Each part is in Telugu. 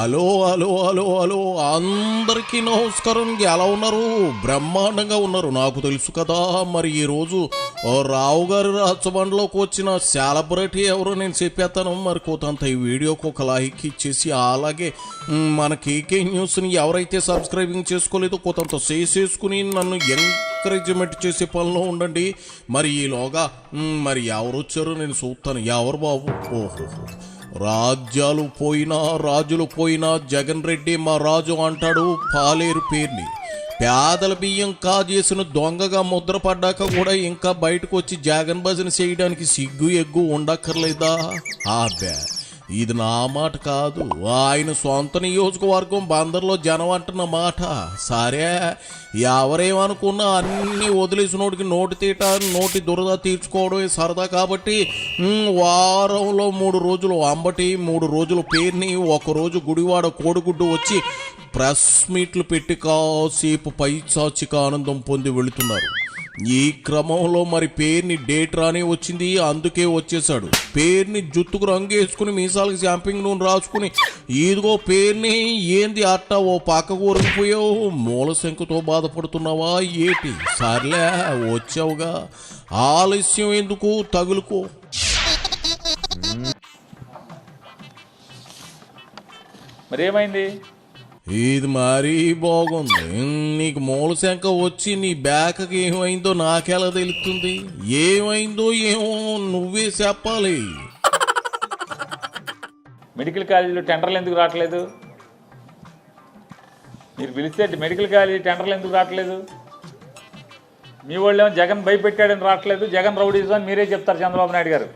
హలో హలో హలో హలో అందరికీ నమస్కారం. ఎలా ఉన్నారు? బ్రహ్మాండంగా ఉన్నారు, నాకు తెలుసు కదా. మరి ఈరోజు రావు గారి రచ్చబండలోకి వచ్చిన సెలబ్రిటీ ఎవరో నేను చెప్పేస్తాను. మరి కొంత ఈ వీడియోకి ఒక లైక్ ఇచ్చేసి, అలాగే మన కేకే న్యూస్ని ఎవరైతే సబ్స్క్రైబింగ్ చేసుకోలేదో కొంత చేసేసుకుని నన్ను ఎంకరేజ్మెంట్ చేసే పనిలో ఉండండి. మరి ఈలోగా మరి ఎవరు వచ్చారో నేను చూస్తాను. ఎవరు బాబు? ఓహో, రాజ్యాలు పోయినా రాజులు పోయినా జగన్ రెడ్డి మా రాజు అంటాడు పాలేరు పేరుని. పేదల బియ్యం కాజేసిన దొంగగా ముద్ర పడ్డాక కూడా ఇంకా బయటకు వచ్చి జగన్ భజన చేయడానికి సిగ్గు ఎగ్గు ఉండక్కర్లేదా? అబ్బే, ఇది నా మాట కాదు, ఆయన సొంత నియోజకవర్గం బందర్లో జనం అంటున్న మాట. సరే, ఎవరేమనుకున్నా అన్నీ వదిలేసినోడికి నోటి తీట నోటి దురద తీర్చుకోవడమే సరదా. కాబట్టి వారంలో 3 రోజులు అంబటి, 3 రోజులు పేరుని, 1 రోజు గుడివాడ కోడిగుడ్డు వచ్చి ప్రెస్ మీట్లు పెట్టి కాసేపు పైచాచిక ఆనందం పొంది వెళుతున్నారు. ఈ క్రమంలో మరి పేరుని డేట్ రాని వచ్చింది, అందుకే వచ్చేసాడు. పేరుని జుత్తుకు రంగు వేసుకుని మీసాలకి షాంపింగ్ నూనె రాసుకుని, ఇదిగో పేరుని ఏంది అట్టా ఓ పక్కకు ఒరిగిపోయావు, మూల శంకుతో బాధపడుతున్నావా ఏటి? సర్లే వచ్చావుగా, ఆలస్యం ఎందుకు, తగులుకో. మరేమైంది? ఇది మరీ బాగుంది. నీకు మూల శంక వచ్చి నీ బ్యాక్కి ఏమైందో నాకెలా తెలుస్తుంది? ఏమైందో ఏమో నువ్వే చెప్పాలి. మెడికల్ కాలేజీలో టెండర్లు ఎందుకు రావట్లేదు? మీరు పిలిస్తే మెడికల్ కాలేజీ టెండర్లు ఎందుకు రావట్లేదు? మీ వాళ్ళు ఏమో జగన్ భయపెట్టాడని రావట్లేదు, జగన్ రౌడీజం అని మీరే చెప్తారు. చంద్రబాబు నాయుడు గారు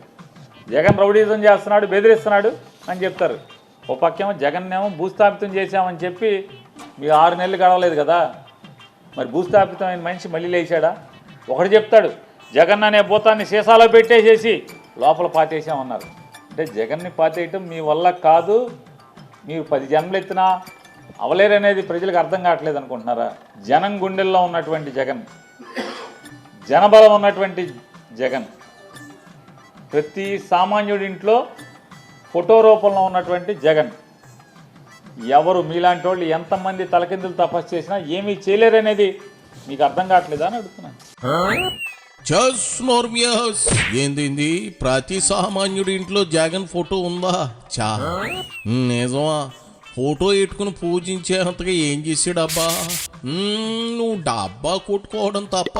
జగన్ రౌడీజం చేస్తున్నాడు, బెదిరిస్తున్నాడు అని చెప్తారు. ఓ పక్కేమో జగన్ ఏమో భూస్థాపితం చేశామని చెప్పి మీ 6 నెలలు గడవలేదు కదా. మరి భూస్థాపితమైన మనిషి మళ్ళీ లేచాడా? ఒకటి చెప్తాడు, జగన్ అనే భూతాన్ని సీసాలో పెట్టేసేసి లోపల పాతేసామన్నారు. అంటే జగన్ని పాతేయటం మీ వల్ల కాదు, మీరు 10 జన్మలు ఎత్తినా అవలేరనేది ప్రజలకు అర్థం కావట్లేదు అనుకుంటున్నారా? జనం గుండెల్లో ఉన్నటువంటి జగన్, జనబలం ఉన్నటువంటి జగన్, ప్రతి సామాన్యుడి ఇంట్లో ఫోటో రూపంలో ఉన్నటువంటి జగన్, ఎవరు మీలాంటి వాళ్ళు ఎంతమంది తలకిందులు తపస్సు చేసినా ఏమీ చేయలేరనేది మీకు అర్థం కావట్లేదా అని అడుగుతున్నాను. ఏంది ప్రతి సామాన్యుడి ఇంట్లో జగన్ ఫోటో ఉందా? చా నిజమా? ఫోటో పెట్టుకుని పూజించేంతగా ఏం చేసాడబ్బా? నువ్వు డబ్బా కొట్టుకోవడం తప్ప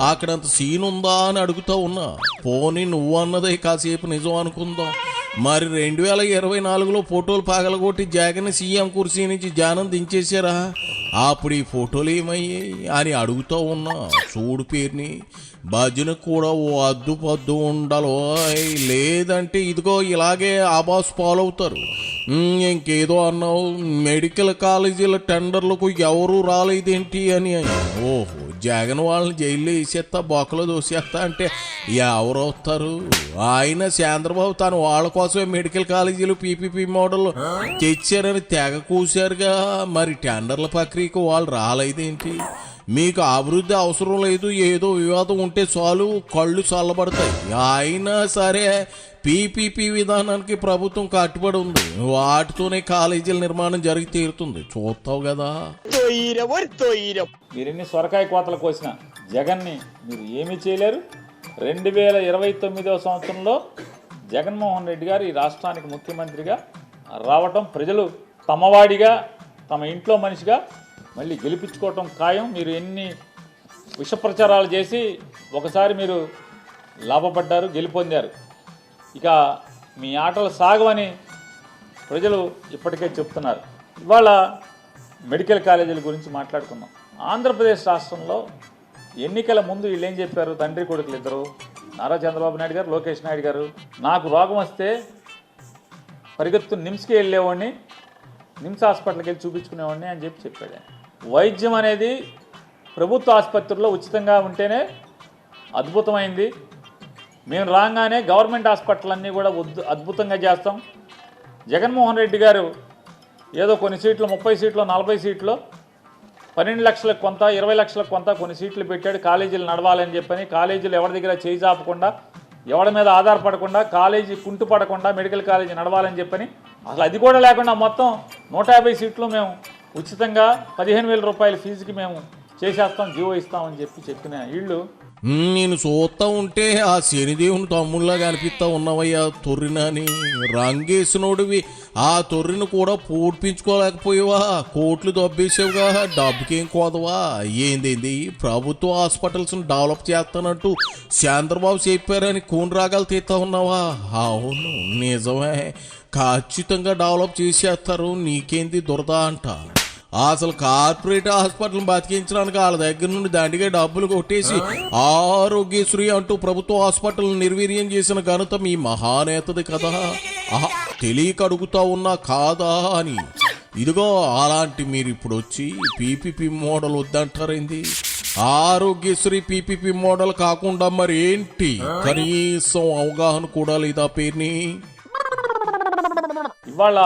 అక్కడంత సీన్ ఉందా అని అడుగుతా ఉన్నా. పోనీ నువ్వు అన్నదే కాసేపు నిజం అనుకుందాం. మరి 2024లో ఫోటోలు పగలగొట్టి జగన్ సీఎం కుర్సీ నుంచి జనం దించేశారా? అప్పుడు ఈ ఫోటోలు ఏమయ్యాయి అని అడుగుతూ ఉన్నా. చూడు పేరుని, భజన కూడా ఓ అద్దు పద్దు ఉండాలో, లేదంటే ఇదిగో ఇలాగే ఆబాస్ పాలవుతారు. ఇంకేదో అన్నావు, మెడికల్ కాలేజీల టెండర్లకు ఎవరూ రాలేదేంటి అని. ఓహో, జగన్ వాళ్ళని జైల్లో వేసేస్తా, బొక్కలో దోసేస్తా అంటే ఎవరు వస్తారు? ఆయన చంద్రబాబు తను వాళ్ళ కోసమే మెడికల్ కాలేజీలు పీపీపీ మోడల్ తెచ్చారని తెగ కూశారుగా. మరి టెండర్ల ప్రక్రియకు వాళ్ళు రాలేదేంటి? మీకు అభివృద్ధి అవసరం లేదు, ఏదో వివాదం ఉంటే చాలు కళ్ళు చల్లబడతాయి. అయినా సరే పీపీపీ విధానానికి ప్రభుత్వం కట్టుబడి ఉంది, వాటితోనే కాలేజీల నిర్మాణం జరిగి తీరుతుంది. చూస్తావు కదా. మీరెన్ని సొరకాయ కోతలు కోసిన జగన్ని మీరు ఏమీ చేయలేరు. 2029వ సంవత్సరంలో జగన్మోహన్ రెడ్డి గారు ఈ రాష్ట్రానికి ముఖ్యమంత్రిగా రావటం, ప్రజలు తమవాడిగా తమ ఇంట్లో మనిషిగా మళ్ళీ గెలిపించుకోవటం ఖాయం. మీరు ఎన్ని విష ప్రచారాలు చేసి ఒకసారి మీరు లాభపడ్డారు, గెలుపొందారు. ఇక మీ ఆటలు సాగవని ప్రజలు ఇప్పటికే చెప్తున్నారు. ఇవాళ మెడికల్ కాలేజీల గురించి మాట్లాడుకుందాం. ఆంధ్రప్రదేశ్ రాష్ట్రంలో ఎన్నికల ముందు వీళ్ళు ఏం చెప్పారు? తండ్రి కొడుకులు ఇద్దరు, నారా చంద్రబాబు నాయుడు గారు, లోకేష్ నాయుడు గారు, నాకు రోగం వస్తే పరిగెత్తు నిమ్స్కి వెళ్ళేవాడిని, నిమ్స్ హాస్పిటల్కి వెళ్ళి చూపించుకునేవాడిని అని చెప్పాడు. వైద్యం అనేది ప్రభుత్వ ఆసుపత్రుల్లో ఉచితంగా ఉంటేనే అద్భుతమైంది. మేము రాగానే గవర్నమెంట్ హాస్పిటల్ అన్నీ కూడా అద్భుతంగా చేస్తాం. జగన్మోహన్ రెడ్డి గారు ఏదో కొన్ని సీట్లు 30 సీట్లు 40 సీట్లు 12 లక్షలకు కొంత 20 లక్షలకు కొంత కొన్ని సీట్లు పెట్టాడు. కాలేజీలు నడవాలని చెప్పని, కాలేజీలు ఎవరి దగ్గర చేయి చాపకుండా, ఎవరి మీద ఆధారపడకుండా, కాలేజీ కుంటుపడకుండా మెడికల్ కాలేజీ నడవాలని చెప్పని, అసలు అది కూడా లేకుండా మొత్తం 150 సీట్లు మేము ఉచితంగా 15,000 రూపాయల ఫీజుకి మేము చేసేస్తాం, జీవో ఇస్తామని చెప్పిన వీళ్ళు నేను చూస్తా ఉంటే ఆ శనిదేవుని తమ్ముళ్ళగా అనిపిస్తా ఉన్నవయ్యా తొర్రినని. రంగేసినోడివి ఆ తొర్రిని కూడా పూడ్పించుకోలేకపోయావా? కోట్లు దబ్బేసావుగా, డబ్బుకేం కోదవా? ఏందేంది ప్రభుత్వ హాస్పిటల్స్ని డెవలప్ చేస్తానంటూ చంద్రబాబు చెప్పారని కూని రాగాలు తీస్తా ఉన్నావా? అవును నిజమే, ఖచ్చితంగా డెవలప్ చేసేస్తారు, నీకేంది దురద అంట. అసలు కార్పొరేట్ హాస్పిటల్ బతికించడానికి వాళ్ళ దగ్గర నుండి దండిగా డబ్బులు కొట్టేసి ఆరోగ్యశ్రీ అంటూ ప్రభుత్వ హాస్పిటల్ నిర్వీర్యం చేసిన ఘనత మీ మహానేతది కదా. తెలియక అడుగుతా ఉన్నా కాదా అని. ఇదిగో అలాంటి మీరు ఇప్పుడు వచ్చి పీపీపీ మోడల్ వద్దంటారేంది? ఆరోగ్యశ్రీ పీపీపీ మోడల్ కాకుండా మరి ఏంటి? కనీసం అవగాహన కూడా లేదా పేరుని? ఇవాళ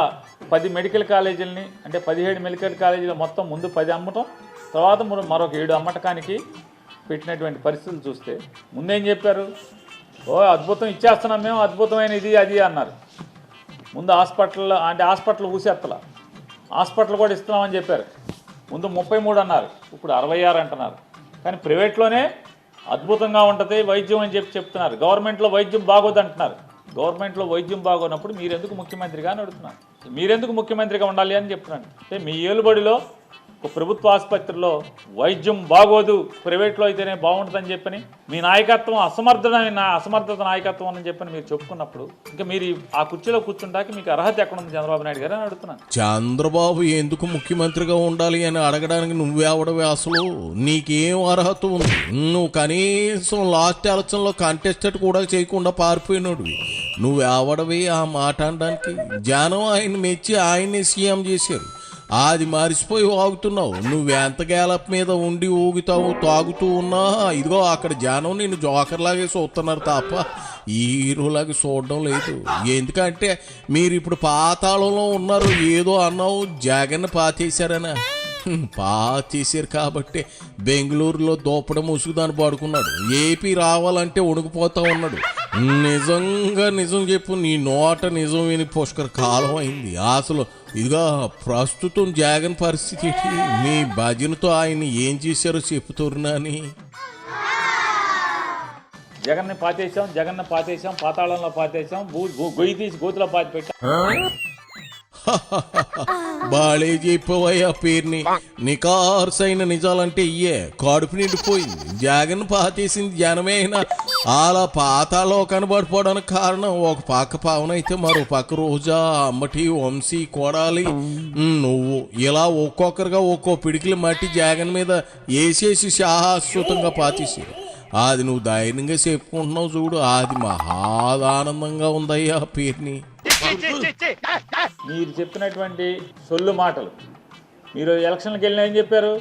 10 మెడికల్ కాలేజీలని అంటే 17 మెడికల్ కాలేజీలు మొత్తం ముందు 10 అమ్మటం, తర్వాత మరొక 7 అమ్మటకానికి పెట్టినటువంటి పరిస్థితులు చూస్తే ముందేం చెప్పారు? ఓ అద్భుతం ఇచ్చేస్తున్నాం మేము, అద్భుతమైన ఇది అది అన్నారు. ముందు హాస్పిటల్ ఊసేత్తల, హాస్పిటల్ కూడా ఇస్తున్నామని చెప్పారు. ముందు 33 అన్నారు, ఇప్పుడు 66 అంటున్నారు. కానీ ప్రైవేట్లోనే అద్భుతంగా ఉంటుంది వైద్యం అని చెప్తున్నారు. గవర్నమెంట్లో వైద్యం బాగోదు అంటున్నారు. గవర్నమెంట్లో వైద్యం బాగోనప్పుడు మీరెందుకు ముఖ్యమంత్రిగా అని అడుగుతున్నాను. మీరెందుకు ముఖ్యమంత్రిగా ఉండాలి అని చెప్తున్నాను. అంటే మీ ఏలుబడిలో ఒక ప్రభుత్వ ఆసుపత్రిలో వైద్యం బాగోదు, ప్రైవేట్లో అయితేనే బాగుంటుందని చెప్పని మీ నాయకత్వం అసమర్థత నాయకత్వం అని చెప్పని మీరు చెప్పుకున్నప్పుడు ఇంకా మీరు ఆ కుర్చీలో కూర్చుంటాకి మీకు అర్హత ఎక్కడుంది చంద్రబాబు నాయుడు గారు అని అడుగుతున్నాను. చంద్రబాబు ఎందుకు ముఖ్యమంత్రిగా ఉండాలి అని అడగడానికి నువ్వెవడవే? అసలు నీకేం అర్హత ఉంది? నువ్వు కనీసం లాస్ట్ ఎలక్షన్లో కంటెస్టెడ్ కూడా చేయకుండా పారిపోయినోడివి. నువ్వెవడవి ఆ మాట అనడానికి? జనం ఆయన మెచ్చి ఆయన్ని సీఎం చేశారు, అది మరిచిపోయి వాగుతున్నావు. నువ్వెంత గ్యాలప్ మీద ఉండి ఊగుతావు తాగుతూ ఉన్నా ఇదిగో అక్కడ జనం నిన్ను జోకర్లాగే చూస్తున్నారు తప్ప హీరోలాగా చూడడం లేదు. ఎందుకంటే మీరు ఇప్పుడు పాతాళంలో ఉన్నారు. ఏదో అన్నావు, జగన్ పాతేశారనా? పాతేశారు కాబట్టి బెంగళూరులో దోపడం ముసుగుదాన్ని పడుకున్నాడు. ఏపీ రావాలంటే వణుకుపోతా ఉన్నాడు. నిజంగా నిజం చెప్పు, నీ నోట నిజం విని పుష్కర కాలం అయింది. అసలు ఇదిగా ప్రస్తుతం జగన్ పరిస్థితి, మీ భజనతో ఆయన ఏం చేశారో చెప్పుతున్నా. జగన్ని పాతేశాం, పాతాళంలో పాతేశాం, గొయ్యి తీసి గోతులో పాతి పెట్టాం. బాళే చెప్పవయ్యా పేరుని. నికార్సైన నిజాలంటే ఇయ్యే. కడుపు నిండిపోయింది. జగన్ పాతేసింది జనమే అయినా అలా పాతాలో కనబడిపోవడానికి కారణం ఒక పక్క పవన్ అయితే మరో పక్క రోజా, అమ్మటి, వంశీ, కొడాలి, నువ్వు ఇలా ఒక్కొక్కరుగా ఒక్కో పిడికిలు మట్టి జగన్ మీద వేసేసి శాశ్వతంగా పాతేసారు. అది నువ్వు ధైర్యంగా చెప్పుకుంటున్నావు చూడు, అది మహాదానందంగా ఉందయ్యా పేరుని. మీరు చెప్పినటువంటి సొల్లు మాటలు, మీరు ఎలక్షన్కి వెళ్ళినా ఏం చెప్పారు?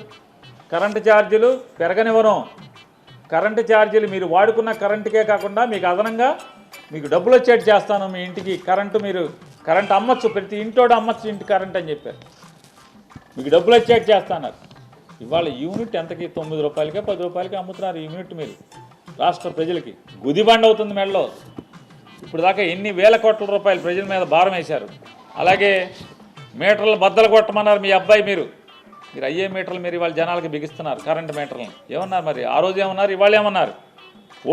కరెంటు ఛార్జీలు పెరగనివ్వను, కరెంటు ఛార్జీలు మీరు వాడుకున్న కరెంటుకే కాకుండా మీకు అదనంగా మీకు డబ్బులు వచ్చేట్టు చేస్తాను, మీ ఇంటికి కరెంటు అమ్మచ్చు, ప్రతి ఇంటోడు అమ్మచ్చు ఇంటి కరెంట్ అని చెప్పారు. మీకు డబ్బులు వచ్చేట్టు చేస్తున్నారు. ఇవాళ యూనిట్ ఎంతకి? 9 రూపాయలకే 10 రూపాయలకి అమ్ముతున్నారు యూనిట్. మీరు రాష్ట్ర ప్రజలకి గుదిబండ అవుతుంది మెడలో. ఇప్పుడు దాకా ఎన్ని వేల కోట్ల రూపాయలు ప్రజల మీద భారం వేశారు. అలాగే మీటర్లు బద్దలు కొట్టమన్నారు మీ అబ్బాయి. మీరు అయ్యే మీటర్లు మీరు ఇవాళ జనాలకి బిగిస్తున్నారు, కరెంటు మీటర్లను. ఏమన్నారు మరి? ఆ రోజు ఏమన్నారు, ఇవాళ ఏమన్నారు?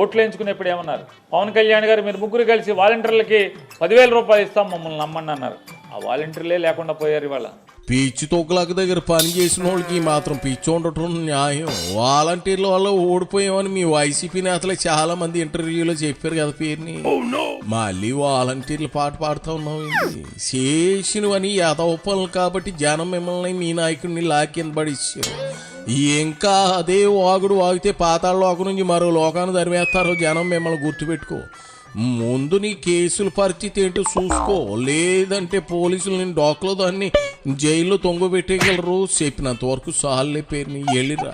ఓట్లు వేయించుకునేప్పుడు ఏమన్నారు? పవన్ కళ్యాణ్ గారు మీరు ముగ్గురు కలిసి వాలంటీర్లకి 10,000 రూపాయలు ఇస్తాం మమ్మల్ని నమ్మండి అన్నారు. ఆ వాలంటీర్లే లేకుండా పోయారు. ఇవాళ పిచ్చి తొక్కులకు దగ్గర పని చేసిన వాళ్ళకి మాత్రం పిచ్చి ఉండటం న్యాయం. వాలంటీర్ల వల్ల ఓడిపోయామని మీ వైసీపీ నేతలు చాలా మంది ఇంటర్వ్యూలో చెప్పారు కదా పేరుని. మళ్ళీ వాలంటీర్లు పాట పాడుతూ ఉన్నావు. చేసినవని యథోపనులు కాబట్టి జనం మిమ్మల్ని మీ నాయకుడిని లాక్కింద పడిచ్చారు. ఇంకా అదే వాగుడు వాగితే పాతాళ లోకం నుంచి మరో లోకాన్ని తరిమేస్తారో జనం మిమ్మల్ని గుర్తుపెట్టుకో. ముందు నీ కేసుల పరిస్థితి ఏంటో చూసుకో, లేదంటే పోలీసులు నేను డోక్లో దాన్ని జైల్లో తొంగబెట్టేయగలరు. చెప్పినంత వరకు సాల్లే పేరుని వెళ్ళిరా.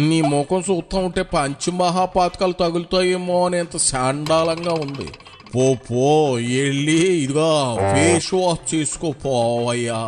నీ ముఖం చూస్తూ ఉంటే పంచమహాపాతకాలు తగులుతాయేమో అనేంత శాండాలంగా ఉంది. పో వెళ్ళి ఇదిగా ఫేస్ వాష్ చేసుకోపోవయ్యా.